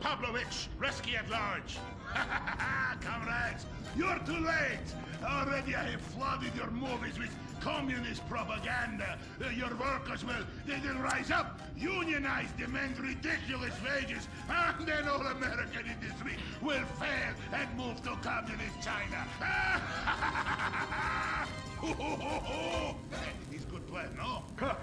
Pavlovich, rescue at large. Comrades, you're too late. Already I have flooded your movies with communist propaganda. Your workers they'll rise up, unionize, demand ridiculous wages, and then all American industry will fail and move to communist China. It's a good plan, no? Please.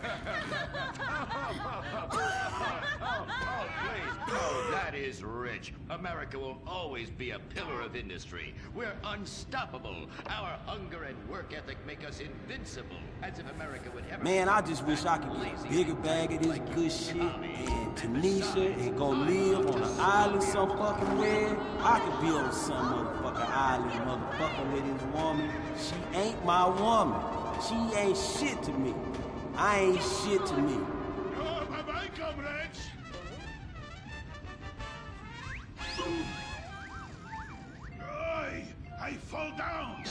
Oh, that is rich. America will always be a pillar of industry. We're unstoppable. Our hunger and work ethic make us invincible. As if America would ever... Man, I just wish I could get a bigger bag of this good shit and Tanisha and go live on an island some fucking where. I could be on some motherfucking island, motherfucking with this woman. She ain't my woman. She ain't shit to me. I ain't shit to me. Oh, bye-bye, comrades. I fall down.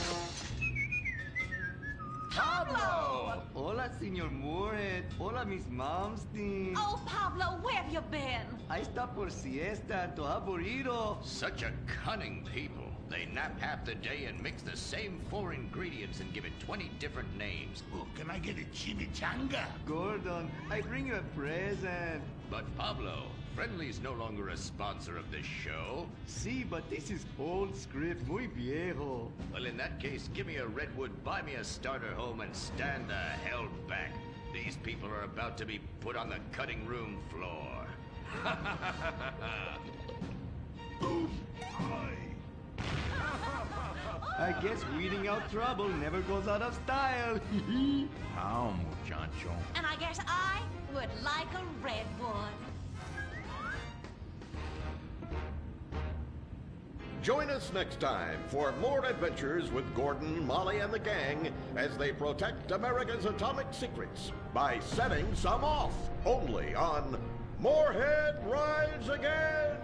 Pablo! Hola, Senor Moorhead. Hola, Miss Malmsteen. Oh, Pablo, where have you been? Ahí está por siesta, todo aburrido. Such a cunning people. They nap half the day and mix the same 4 ingredients and give it 20 different names. Oh, can I get a chimichanga? Gordon, I bring you a present. But Pablo, Friendly's no longer a sponsor of this show. Sí, but this is old script, muy viejo. Well, in that case, give me a redwood, buy me a starter home, and stand the hell back. These people are about to be put on the cutting room floor. I guess weeding out trouble never goes out of style. How, muchacho? And I guess I would like a redwood. Join us next time for more adventures with Gordon, Molly, and the gang as they protect America's atomic secrets by setting some off. Only on Moorhead Rides Again!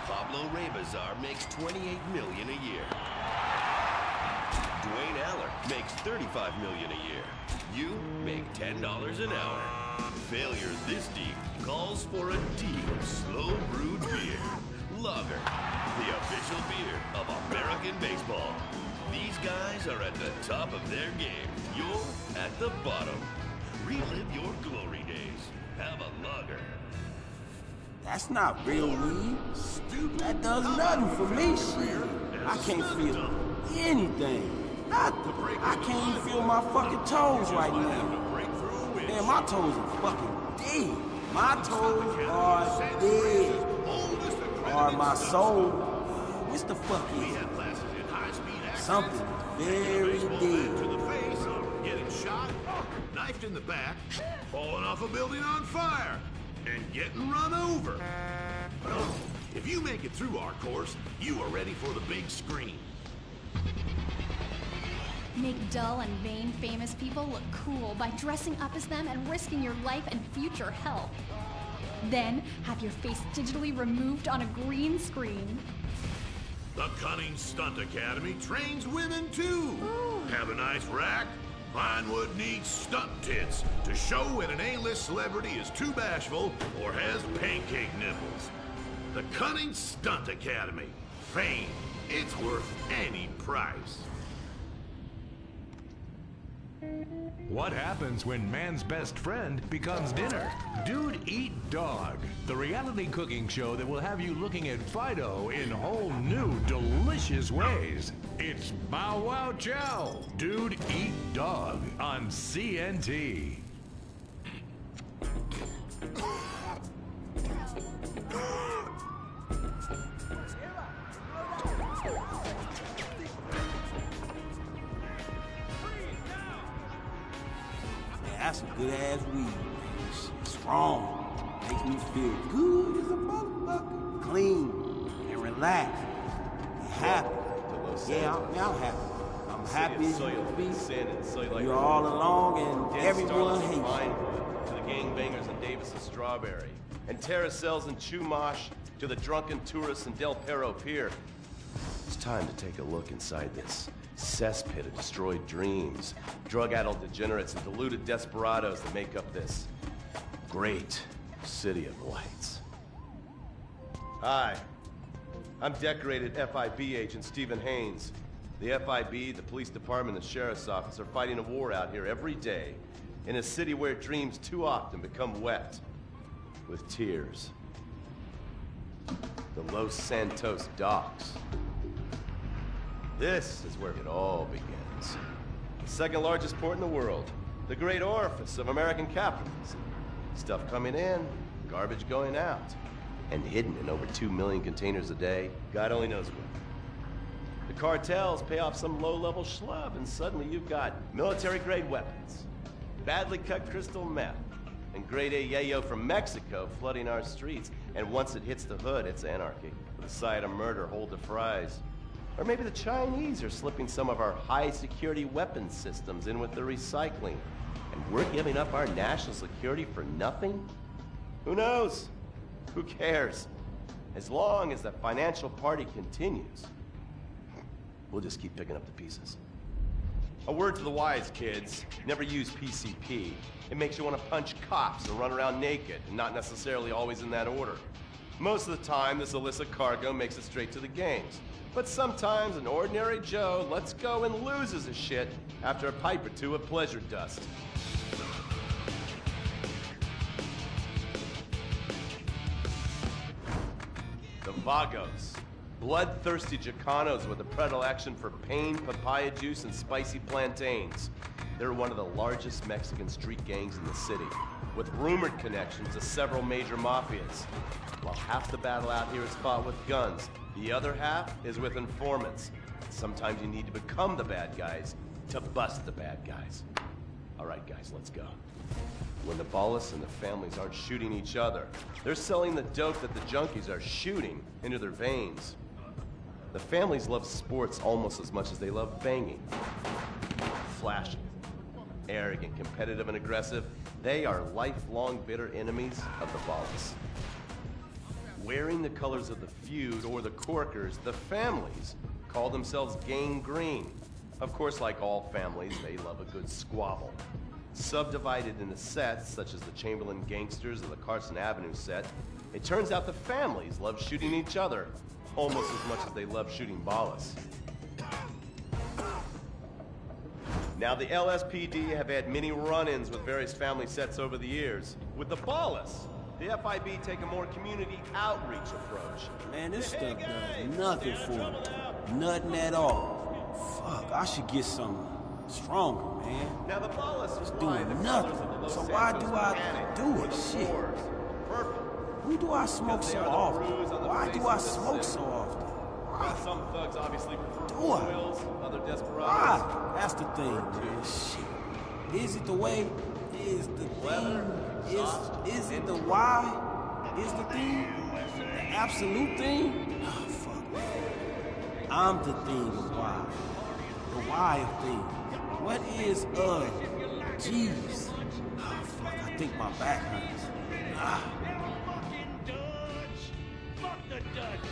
Pablo Rebazar makes $28 million a year. Dwayne Aller makes $35 million a year. You make $10 an hour. Failure this deep calls for a deep, slow-brewed beer. Lager, the official beer of American baseball. These guys are at the top of their game. You're at the bottom. Relive your glory days. Have a lager. That's not real weed. That does nothing for me, shit. I can't feel anything. Nothing. I can't even feel my fucking toes right now. Man, my toes are fucking dead. My toes are dead. Or my soul. What's the fuck is it? Something very dead. To the face, getting shot, knifed in the back, falling off a building on fire, and getting run over. Well, if you make it through our course, you are ready for the big screen. Make dull and vain famous people look cool by dressing up as them and risking your life and future health. Then have your face digitally removed on a green screen. The Cunning Stunt Academy trains women too. Ooh. Have a nice rack? Pinewood needs stunt tits to show when an A-list celebrity is too bashful or has pancake nipples. The Cunning Stunt Academy. Fame. It's worth any price. What happens when man's best friend becomes dinner? Dude Eat Dog, the reality cooking show that will have you looking at Fido in whole new, delicious ways. It's Bow Wow Chow, Dude Eat Dog on CNT. That's some good ass weed. Shit, strong. Makes me feel good as a motherfucker. Clean and relaxed and happy. Yeah, I'm happy. I'm happy as you can be. You're all along and everyone hates you. To the gangbangers in Davis and Strawberry. And Terracels and Chumash to the drunken tourists in Del Perro Pier. It's time to take a look inside this cesspit of destroyed dreams, drug-addled degenerates and deluded desperados that make up this great city of lights. Hi, I'm decorated FIB agent Stephen Haynes. The FIB, the police department, and the sheriff's office are fighting a war out here every day in a city where dreams too often become wet with tears. The Los Santos docks. This is where it all begins. The second largest port in the world. The great orifice of American capitalism. Stuff coming in, garbage going out. And hidden in over 2 million containers a day, God only knows where. The cartels pay off some low-level schlub, and suddenly you've got military-grade weapons, badly cut crystal meth, and grade A yayo from Mexico flooding our streets. And once it hits the hood, it's anarchy. The side of murder, hold the fries. Or maybe the Chinese are slipping some of our high-security weapons systems in with the recycling, and we're giving up our national security for nothing? Who knows? Who cares? As long as the financial party continues, we'll just keep picking up the pieces. A word to the wise, kids. Never use PCP. It makes you want to punch cops and run around naked, and not necessarily always in that order. Most of the time, this illicit cargo makes it straight to the gangs. But sometimes an ordinary Joe lets go and loses his shit after a pipe or two of pleasure dust. The Vagos. Bloodthirsty Chicanos with a predilection for pain, papaya juice, and spicy plantains. They're one of the largest Mexican street gangs in the city, with rumored connections to several major mafias. While half the battle out here is fought with guns, the other half is with informants. Sometimes you need to become the bad guys to bust the bad guys. All right, guys, let's go. When the Ballas and the families aren't shooting each other, they're selling the dope that the junkies are shooting into their veins. The families love sports almost as much as they love banging. Flashy, arrogant, competitive, and aggressive, they are lifelong bitter enemies of the Ballas. Wearing the colors of the feud or the Corkers, the families call themselves Gang Green. Of course, like all families, they love a good squabble. Subdivided into sets, such as the Chamberlain Gangsters or the Carson Avenue set, it turns out the families love shooting each other almost as much as they love shooting Ballas. Now, the LSPD have had many run-ins with various family sets over the years. With the Ballas, the FIB take a more community outreach approach. Man, this stuff does nothing for me. Nothing at all. Fuck, I should get something stronger, man. Now the Ballas is doing nothing. So why do I do it? Shit. Who do I smoke so often? Why do I smoke so often? Some thugs obviously prefer Do I? wills, other desperados. Why? That's the thing, man. Shit. Is it the way? Is the thing? Is it the why? Is the thing? The absolute thing? Oh, fuck, man. I'm the thing of why. The why of things. What is jeez. Oh, fuck, I think my back hurts. Fuck the Dutch.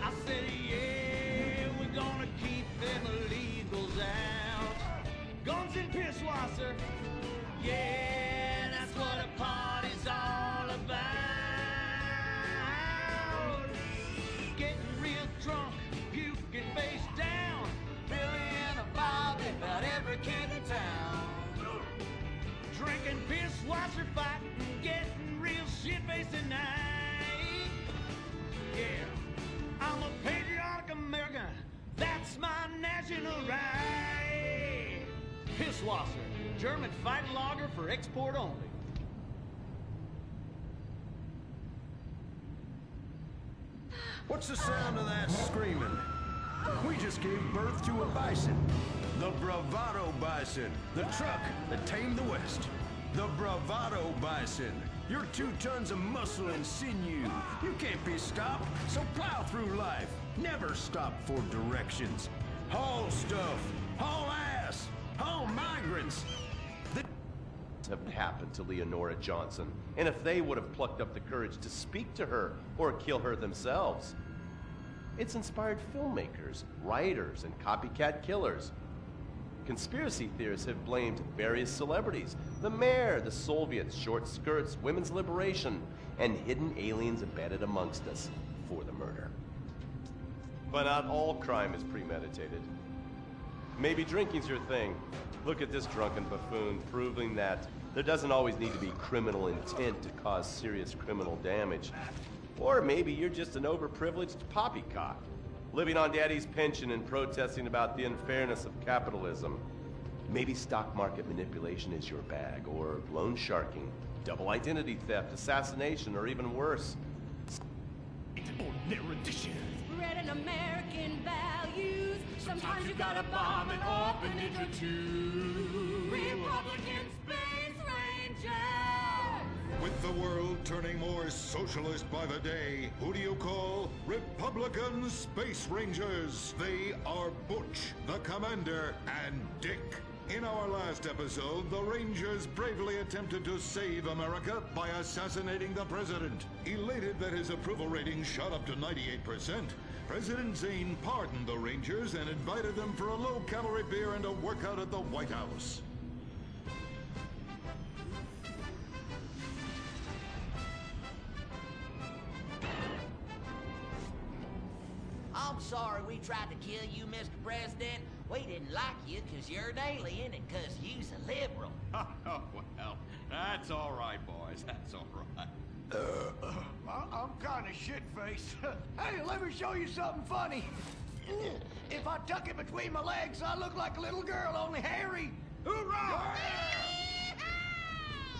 I said, yeah, we're gonna keep them illegals out. Guns and Pisswasser. Yeah, that's what a party's all about. Getting real drunk, puking face down. Billy and a Bobby, about every kid in town. Drinking Pisswasser, fighting, getting real shit-faced tonight. Yeah, I'm a patriotic American. That's my national right. Pisswasser, German fighting lager for export only. What's the sound of that screaming? We just gave birth to a bison. The Bravado Bison. The truck that tamed the West. The Bravado Bison. You're 2 tons of muscle and sinew. You can't be stopped, so plow through life. Never stop for directions. Haul stuff. Haul ass. Haul migrants. Have happened to Leonora Johnson, and if they would have plucked up the courage to speak to her or kill her themselves. It's inspired filmmakers, writers, and copycat killers Conspiracy theorists have blamed various celebrities, the mayor, the Soviets, short skirts, women's liberation, and hidden aliens embedded amongst us for the murder. But not all crime is premeditated. Maybe drinking's your thing. Look at this drunken buffoon, proving that there doesn't always need to be criminal intent to cause serious criminal damage. Or maybe you're just an overprivileged poppycock, living on daddy's pension and protesting about the unfairness of capitalism. Maybe stock market manipulation is your bag, or loan sharking, double identity theft, assassination, or even worse. Ordinary dishes. Red and American values. Sometimes you gotta bomb an orphanage or two. Republican Space Rangers. With the world turning more socialist by the day, who do you call Republican Space Rangers? They are Butch, the Commander, and Dick. In our last episode, the Rangers bravely attempted to save America by assassinating the president. Elated that his approval rating shot up to 98%, President Zane pardoned the Rangers and invited them for a low-calorie beer and a workout at the White House. I'm sorry we tried to kill you, Mr. President. We didn't like you because you're an alien and because you's a liberal. Oh, well, that's all right, boys. That's all right. I'm kind of shit-faced. Hey, let me show you something funny. If I tuck it between my legs, I look like a little girl, only hairy. Hoorah!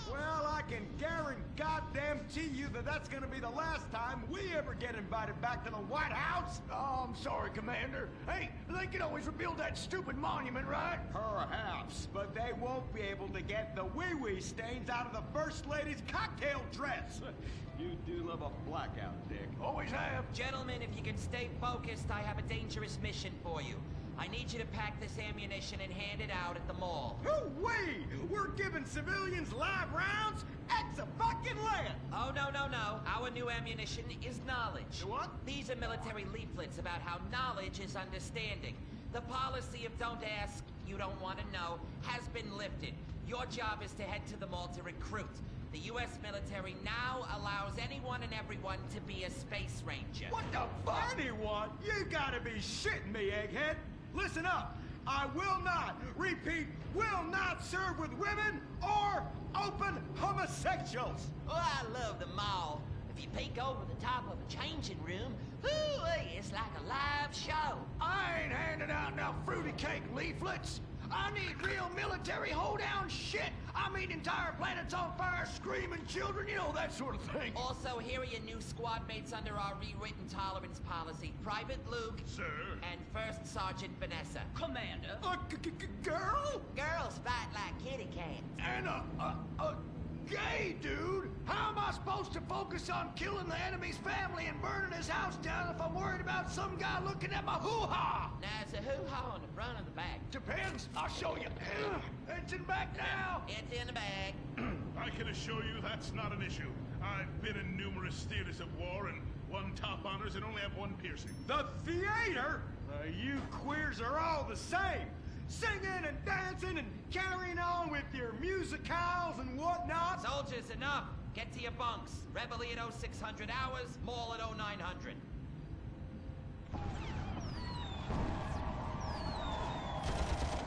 Well, I can guarantee you that that's gonna be the last time we ever get invited back to the White House. Oh, I'm sorry, Commander. Hey, they can always rebuild that stupid monument, right? Perhaps, but they won't be able to get the wee-wee stains out of the First Lady's cocktail dress. You do love a blackout, Dick. Always have. Gentlemen, if you can stay focused, I have a dangerous mission for you. I need you to pack this ammunition and hand it out at the mall. Hoo-wee! We're giving civilians live rounds? Ex-a-fucking-land! Oh, no. Our new ammunition is knowledge. What? These are military leaflets about how knowledge is understanding. The policy of don't ask, you don't want to know, has been lifted. Your job is to head to the mall to recruit. The U.S. military now allows anyone and everyone to be a space ranger. What the fuck? Anyone? You gotta be shitting me, egghead! Listen up! I will not, repeat, will not serve with women or open homosexuals! Oh, I love the mall. If you peek over the top of a changing room, it's like a live show. I ain't handing out no fruity cake leaflets. I need real military hold-down shit. I mean entire planets on fire, screaming children, you know, that sort of thing. Also, here are your new squad mates under our rewritten tolerance policy. Private Luke. Sir. And First Sergeant Vanessa. Commander. Girl? Girls fight like kitty cats. And a gay dude? How am I supposed to focus on killing the enemy's family and burning his house down if I'm worried about some guy looking at my hoo-ha? Now, it's a hoo-ha on the front or the back? Depends. I'll show you. It's in the back now. It's in the bag. I can assure you that's not an issue. I've been in numerous theaters of war and won top honors and only have one piercing. The theater? You queers are all the same. Singing and dancing and carrying on with your musicals and whatnot. Soldiers, enough. Get to your bunks. Reveille at 0600 hours, mall at 0900.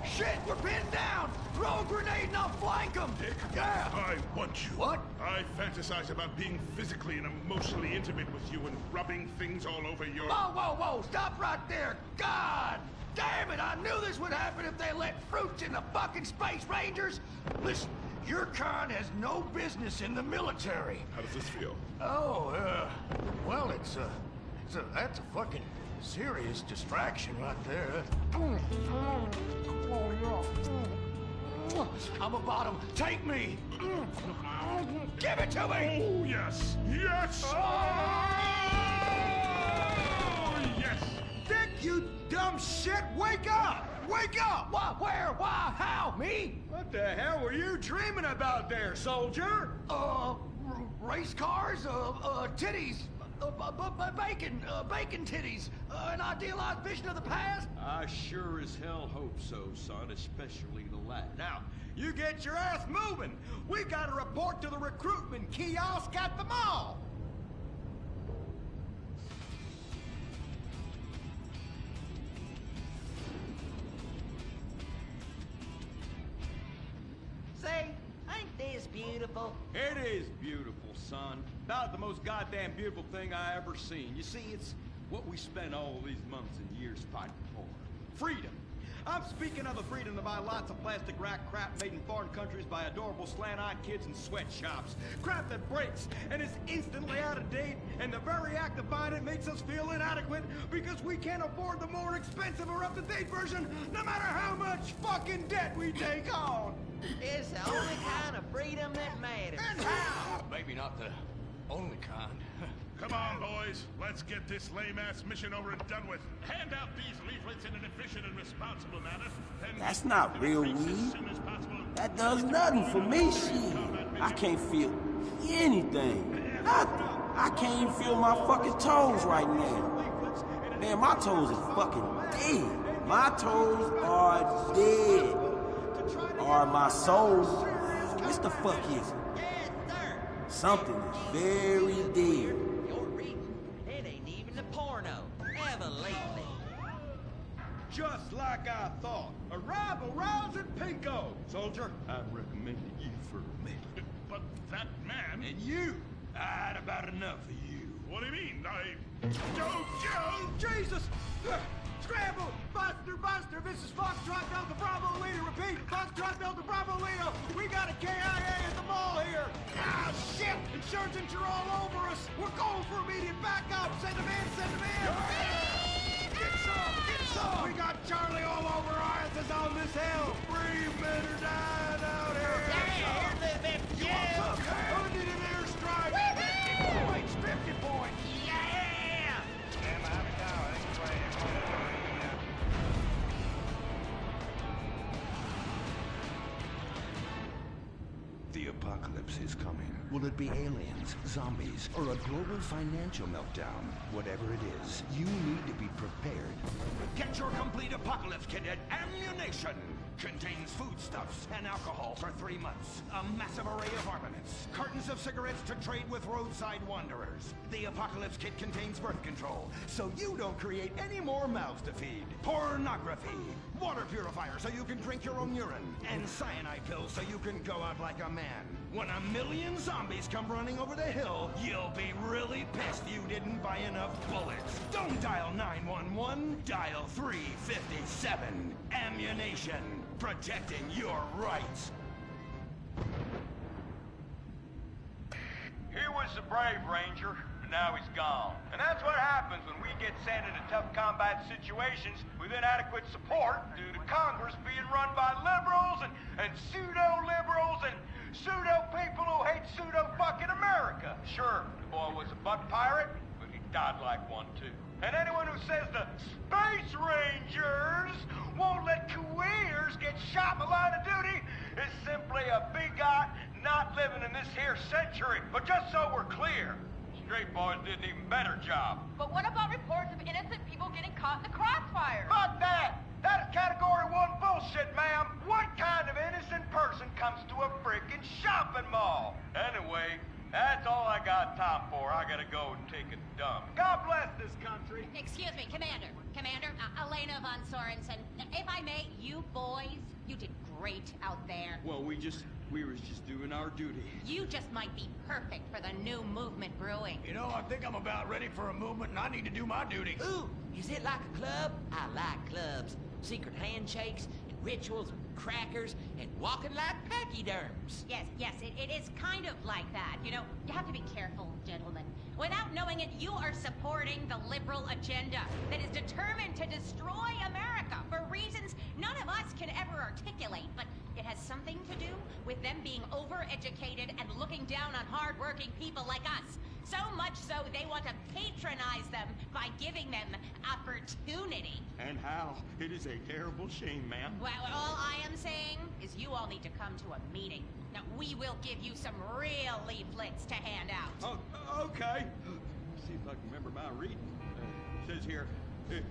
Shit, we're pinned down! Throw a grenade and I'll flank them! Dick, yeah! I want you. What? I fantasize about being physically and emotionally intimate with you and rubbing things all over your... Whoa! Stop right there! God! Damn it! I knew this would happen if they let fruits in the fucking Space Rangers! Listen, your kind has no business in the military. How does this feel? Oh, well, that's a fucking serious distraction right there. I'm a bottom. Take me! Give it to me! Oh, yes! Yes! Oh, yes! Dick, you dumb shit! Wake up! Wake up! Why, where, why, how, me? What the hell were you dreaming about there, soldier? Race cars, titties, Bacon titties, an idealized vision of the past? I sure as hell hope so, son, especially the latter. Now, you get your ass moving. We got to report to the recruitment kiosk at the mall. Say, ain't this beautiful? It is beautiful, son. About the most goddamn beautiful thing I ever seen. You see, it's what we spent all these months and years fighting for. Freedom. I'm speaking of the freedom to buy lots of plastic rack crap made in foreign countries by adorable slant-eyed kids in sweatshops. Crap that breaks and is instantly out of date, and the very act of buying it makes us feel inadequate because we can't afford the more expensive or up-to-date version, no matter how much fucking debt we take on. It's the only kind of freedom that matters. And how? Maybe not the only kind. Come on, boys. Let's get this lame-ass mission over and done with. Hand out these leaflets in an efficient and responsible manner. Then That's not real weed. That does nothing for me, shit. I can't feel anything. Nothing. I can't even feel my fucking toes right now. Man, my toes are fucking dead. My toes are dead. Or my soul. What the fuck is it? Something is very dead. You're reading. It ain't even a porno. Ever lately. Just like I thought. A rival rousing pinko. Soldier, I'm recommending you for a minute. But that man... And you, I had about enough of you. What do you mean? Joe! Jesus! Scramble! Buster! This is Foxtrot Delta Bravo Lito. Repeat, Foxtrot Delta Bravo Lito. We got a KIA at the mall here. Ah, shit! Insurgents are all over us. We're going for immediate backup. Send them in! Get some! We got Charlie all over our asses on this hill. Brave men are dying out here. You want some? I need an airstrike. 50 points! 50 points! The apocalypse is coming. Will it be aliens, zombies, or a global financial meltdown? Whatever it is, you need to be prepared. Get your complete apocalypse kit at Ammunition. Contains foodstuffs and alcohol for 3 months. A massive array of armaments. Cartons of cigarettes to trade with roadside wanderers. The apocalypse kit contains birth control, so you don't create any more mouths to feed. Pornography. Water purifier so you can drink your own urine. And cyanide pills so you can go out like a man. When 1,000,000 zombies come running over the hill, you'll be really pissed you didn't buy enough bullets. Don't dial 911, dial 357. Ammunition. Protecting your rights. He was the brave ranger, but now he's gone. And that's what happens when we get sent into tough combat situations with inadequate support due to Congress being run by liberals and pseudo-liberals and pseudo-people who hate pseudo-fucking America. Sure, the boy was a butt pirate, but he died like one too. And anyone who says the Space Rangers won't let careers get shot in the line of duty is simply a bigot not living in this here century. But just so we're clear, Straight Boys did an even better job. But what about reports of innocent people getting caught in the crossfire? Fuck that! That is Category 1 bullshit, ma'am. What kind of innocent person comes to a freaking shopping mall? Anyway, that's all I got time for. I gotta go and take a dump. God bless this country. Excuse me, Commander. Elena von Sorensen. If I may, you boys, you did great out there. Well, we was just doing our duty. You just might be perfect for the new movement brewing. You know, I think I'm about ready for a movement and I need to do my duty. Ooh, is it like a club? I like clubs. Secret handshakes, and rituals, and crackers, and walking like pachyderms. Yes, it is kind of like that. You know, you have to be careful, gentlemen. Without knowing it, you are supporting the liberal agenda that is determined to destroy America for reasons none of us can ever articulate, but it has something to do with them being overeducated and looking down on hard-working people like us. So much so they want to patronize them by giving them opportunity. And how? It is a terrible shame, ma'am. Well, all I am saying is you all need to come to a meeting. Now, we will give you some real leaflets to hand out. Oh, okay. see if I can remember my reading. Says here,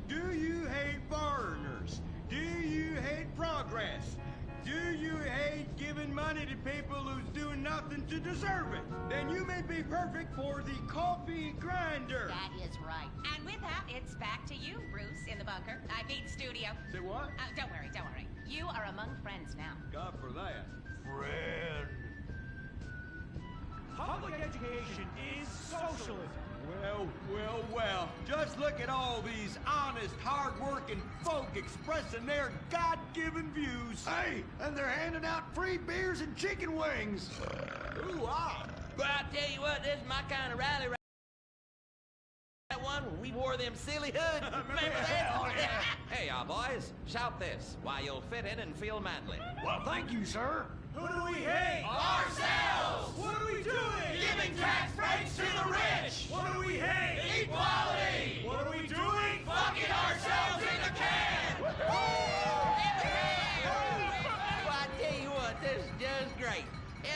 do you hate foreigners? Do you hate progress? Do you hate giving money to people who's doing nothing to deserve it? Then you may be perfect for the coffee grinder. That is right. And with that, it's back to you, Bruce, in the bunker. I mean, studio. Say what? Don't worry, don't worry. You are among friends now. God for that. Friend. Public education is socialism. Well. Just look at all these honest, hard-working folk expressing their God-given views. Hey, and they're handing out free beers and chicken wings. Ooh-ah. But I tell you what, this is my kind of rally. That one when we wore them silly hoods. Remember that? Hey, y'all boys, shout this while you'll fit in and feel manly. Well, thank you, sir. Who do we hate? Ourselves! What are we doing? Giving tax breaks to the rich! What do we hate? Equality! What are we doing? Fucking ourselves in the can! Well, I tell you what, this is just great.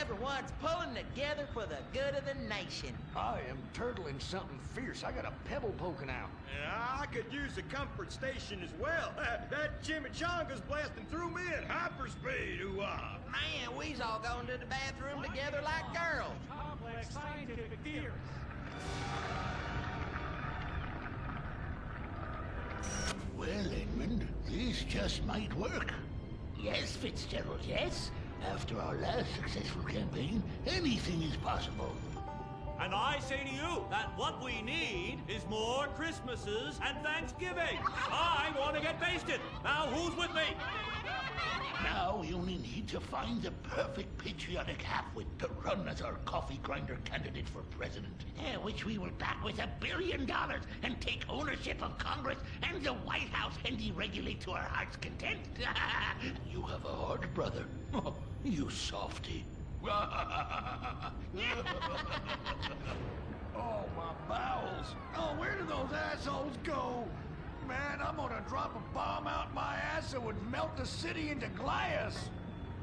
Everyone's pulling together for the good of the nation. I am turtling something fierce. I got a pebble poking out. Yeah, I could use a comfort station as well. That chimichanga's blasting through me at hyperspeed. Ooh-ah. Man, we's all going to the bathroom together like girls. Complex scientific theories. Well, Edmund, this just might work. Yes, Fitzgerald, yes. After our last successful campaign, anything is possible. And I say to you that what we need is more Christmases and Thanksgiving. I want to get basted. Now, who's with me? Now we only need to find the perfect patriotic halfwit to run as our coffee grinder candidate for president. Which we will back with $1 billion and take ownership of Congress and the White House and deregulate to our heart's content. You have a heart, brother. You softy. Oh, my bowels. Oh, where did those assholes go? Man, I'm gonna drop a bomb out my ass that would melt the city into glass.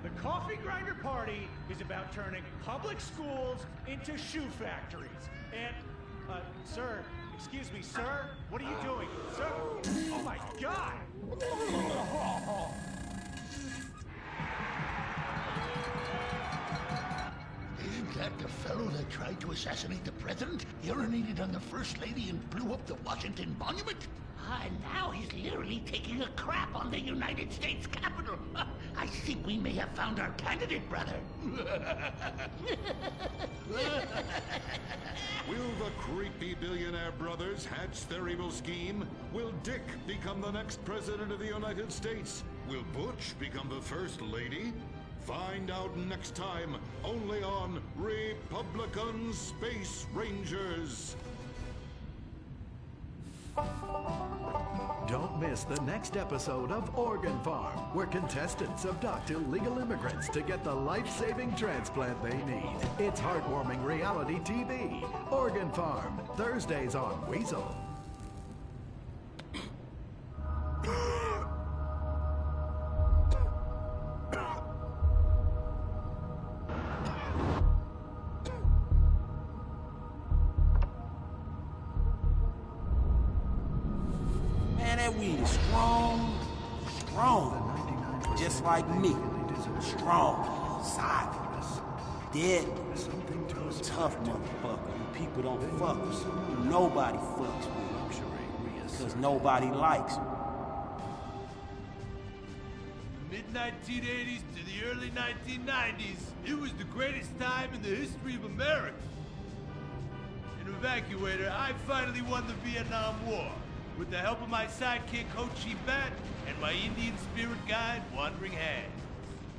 The Coffee Grinder Party is about turning public schools into shoe factories. And, sir, excuse me, sir, what are you doing? Sir? Oh my God! Isn't that the fellow that tried to assassinate the president, urinated on the first lady, and blew up the Washington Monument? And now he's literally taking a crap on the United States Capitol. I think we may have found our candidate, brother. Will the creepy billionaire brothers hatch their evil scheme? Will Dick become the next president of the United States? Will Butch become the first lady? Find out next time, only on Republican Space Rangers. Don't miss the next episode of Organ Farm, where contestants abduct illegal immigrants to get the life-saving transplant they need. It's heartwarming reality TV. Organ Farm, Thursdays on Weasel. That weed is strong. Just like me. Strong, solid, dead, tough motherfucker. And people don't fuck with. Nobody fucks with. Because nobody likes him. Mid-1980s to the early 1990s, it was the greatest time in the history of America. An evacuator, I finally won the Vietnam War. With the help of my sidekick, Ho Chi Bat, and my Indian spirit guide, Wandering Hand.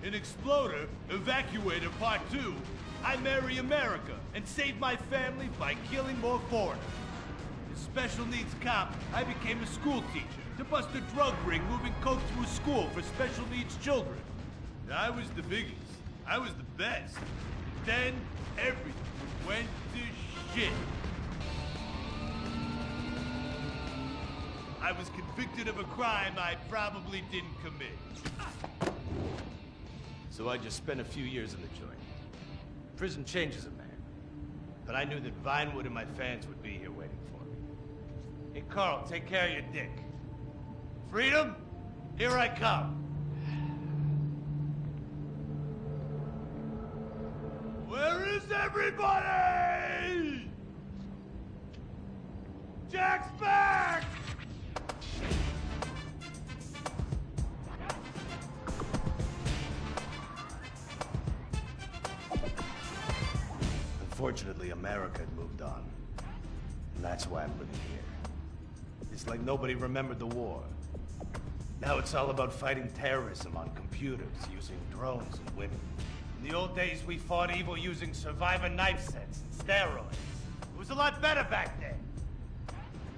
In Exploder, Evacuator Part 2, I marry America and save my family by killing more foreigners. As special needs cop, I became a school teacher to bust a drug ring moving coke to a school for special needs children. I was the biggest. I was the best. Then, everything went to shit. I was convicted of a crime I probably didn't commit. So I just spent a few years in the joint. Prison changes a man. But I knew that Vinewood and my fans would be here waiting for me. Hey, Carl, take care of your dick. Freedom, here I come. Where is everybody? Jack's back! Unfortunately, America had moved on. And that's why I'm living here. It's like nobody remembered the war. Now it's all about fighting terrorism on computers, using drones and women. In the old days, we fought evil using survivor knife sets and steroids. It was a lot better back then.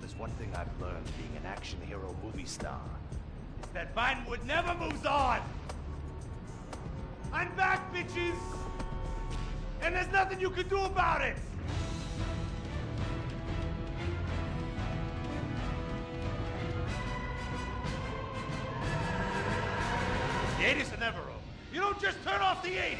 There's one thing I've learned being an action hero movie star. It's that Vinewood never moves on! I'm back, bitches! And there's nothing you can do about it! The 80s are never over. You don't just turn off the 80s!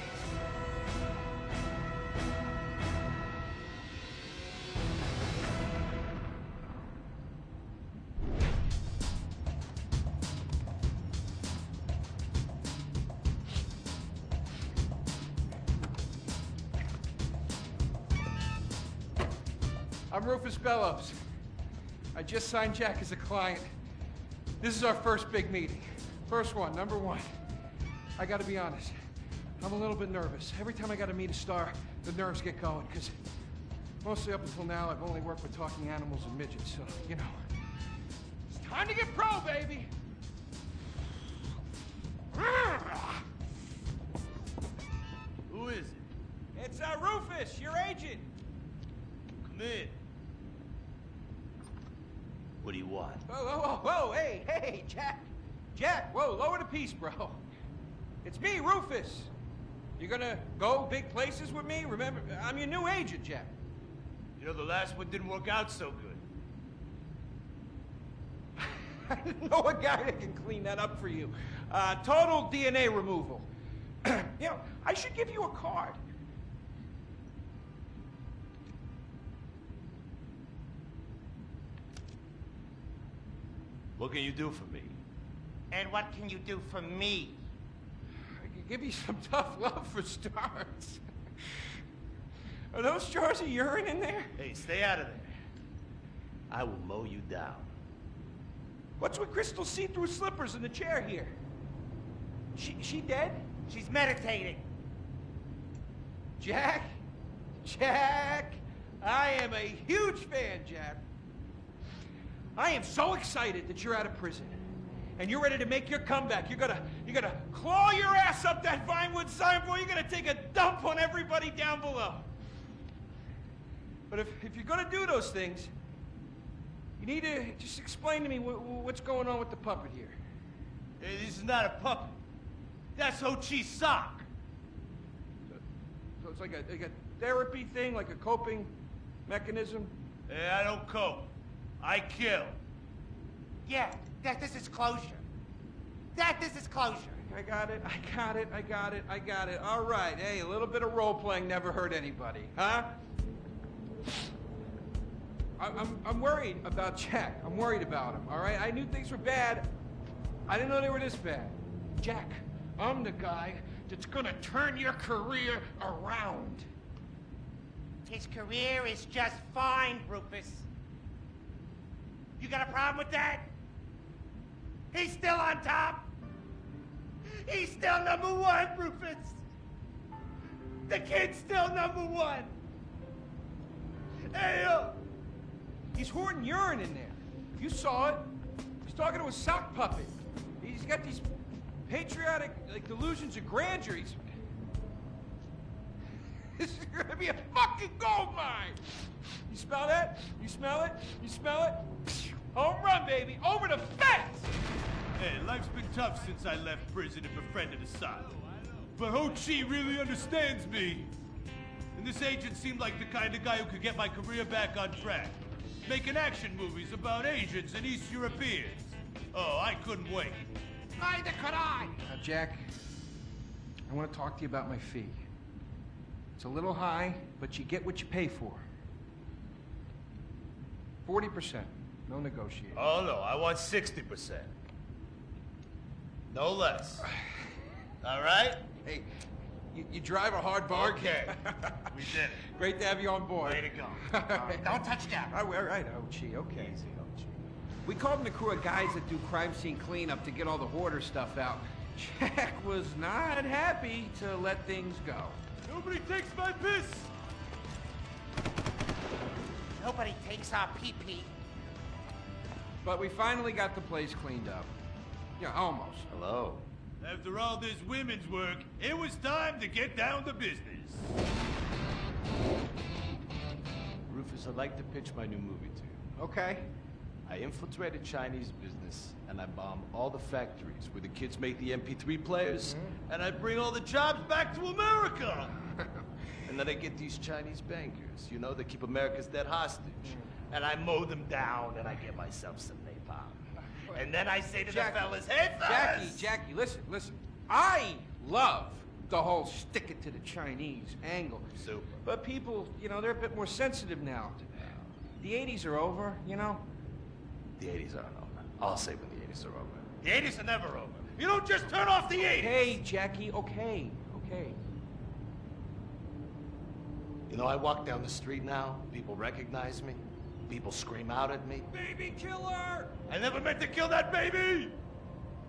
I'm Rufus Bellows. I just signed Jack as a client. This is our first big meeting. First one, number one. I gotta be honest, I'm a little bit nervous. Every time I gotta meet a star, the nerves get going, because mostly up until now, I've only worked with talking animals and midgets, so, you know. It's time to get pro, baby! Who is it? It's Rufus, your agent. Come in. What do you want? Whoa, hey, Jack. Jack, whoa, lower the piece, bro. It's me, Rufus. You gonna go big places with me? Remember, I'm your new agent, Jack. You know, the last one didn't work out so good. I know a guy that can clean that up for you. Total DNA removal. You know, I should give you a card. What can you do for me? And what can you do for me? I can give you some tough love for starts. Are those jars of urine in there? Hey, stay out of there. I will mow you down. What's with Crystal's see-through slippers in the chair here? She dead? She's meditating. Jack? I am a huge fan, Jack. I am so excited that you're out of prison. And you're ready to make your comeback. You're gonna claw your ass up that Vinewood signboard. You're gonna take a dump on everybody down below. But if you're gonna do those things, you need to just explain to me what's going on with the puppet here. Hey, this is not a puppet. That's Ho Chi's sock. So it's like a therapy thing, like a coping mechanism? Hey, I don't cope. I kill. Yeah, this is closure. This is closure. I got it. All right, hey, a little bit of role-playing never hurt anybody, huh? I'm worried about Jack. I'm worried about him, all right? I knew things were bad. I didn't know they were this bad. Jack, I'm the guy that's gonna turn your career around. His career is just fine, Rufus. You got a problem with that? He's still on top. He's still #1, Rufus. The kid's still #1. Hey, He's hoarding urine in there. You saw it. He's talking to a sock puppet. He's got these patriotic delusions of grandeur. This is gonna be a fucking gold mine. You smell that? You smell it? You smell it? Home run, baby. Over the fence. Hey, life's been tough since I left prison and befriended Asylum. But Ho Chi really understands me. And this agent seemed like the kind of guy who could get my career back on track. Making action movies about Asians and East Europeans. Oh, I couldn't wait. Neither could I. Now, Jack, I want to talk to you about my fee. It's a little high, but you get what you pay for. 40%. No negotiating. Oh, no, I want 60%. No less. All right? Hey, you drive a hard bargain. Okay. We did it. Great to have you on board. Way to go. Don't touch that. All right, Ochi, okay. Easy, Ochi. We called in a crew of guys that do crime scene cleanup to get all the hoarder stuff out. Jack was not happy to let things go. Nobody takes my piss! Nobody takes our pee-pee. But we finally got the place cleaned up. Yeah, almost. Hello. After all this women's work, it was time to get down to business. Rufus, I'd like to pitch my new movie to you. Okay. I infiltrated Chinese business, and I bomb all the factories where the kids make the MP3 players, And I bring all the jobs back to America! and then I get these Chinese bankers, you know, that keep America's debt hostage. And I mow them down, and I get myself some napalm. And then I say to the fellas, hey, fellas! Jackie, listen. I love the whole stick it to the Chinese angle. Super. But people, you know, they're a bit more sensitive now. The 80s are over, you know? The 80s aren't over. I'll say when the 80s are over. The 80s are never over. You don't just turn off the 80s! Hey, Jackie, okay. You know, I walk down the street now, people recognize me, people scream out at me. Baby killer! I never meant to kill that baby!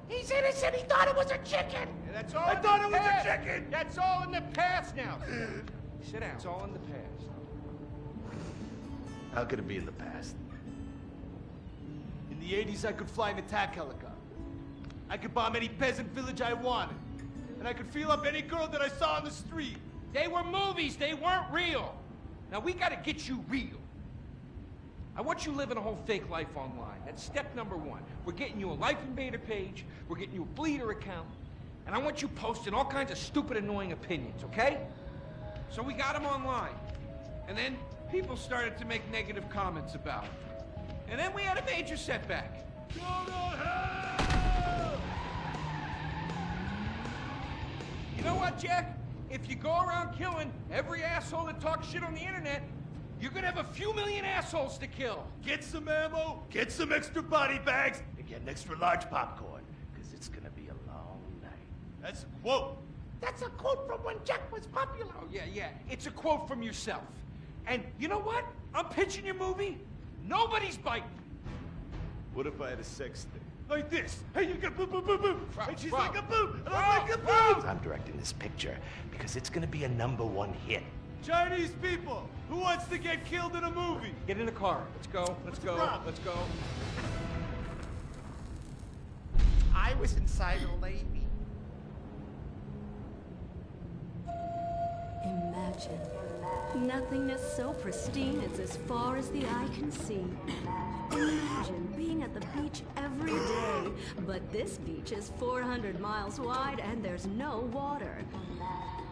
He's innocent. He thought it was a chicken. Yeah, that's all. I thought it was a chicken! That's all in the past now. Sit down. It's all in the past. How could it be in the past? In the 80s, I could fly an attack helicopter. I could bomb any peasant village I wanted. And I could feel up any girl that I saw on the street. They were movies. They weren't real. Now we got to get you real. I want you living a whole fake life online. That's step number one. We're getting you a Life Invader page. We're getting you a Bleeder account. And I want you posting all kinds of stupid, annoying opinions, okay? So we got them online. And then people started to make negative comments about it. And then we had a major setback. Go to hell! You know what, Jack? If you go around killing every asshole that talks shit on the internet, you're gonna have a few million assholes to kill. Get some ammo, get some extra body bags, and get an extra large popcorn. Because it's gonna be a long night. That's a quote. That's a quote from when Jack was popular. Oh, yeah. It's a quote from yourself. And you know what? I'm pitching your movie. Nobody's biting. What if I had a sex thing? Like this. Hey, you got boop, boop, boop, boop. And she's Bro. like a boop, and I'm like a boop. I'm directing this picture because it's gonna be a #1 hit. Chinese people, who wants to get killed in a movie? Get in the car. Let's go. What's the problem? Let's go. I was inside a lady. Imagine nothingness so pristine it's as far as the eye can see. Imagine being at the beach every day, but this beach is 400 miles wide and there's no water.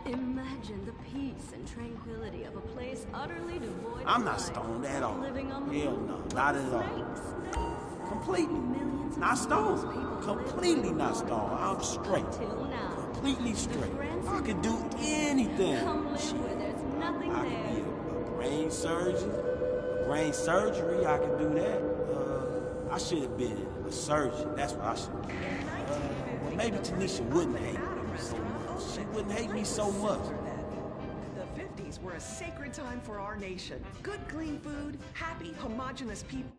Imagine the peace and tranquility of a place utterly devoid of I'm not life, stoned at all. living on the Hell moon. no, not at all. Snakes. Completely. Millions of Not stoned. people Completely not stoned. I'm straight. Till now. Completely straight. I could do anything. Come live where there's nothing I there. could be a brain surgeon. Brain surgery, I could do that. I should have been a surgeon. That's what I should have been. Well, maybe Tanisha wouldn't hate me so much. She wouldn't hate me so much. The 50s were a sacred time for our nation. Good, clean food, happy, homogenous people.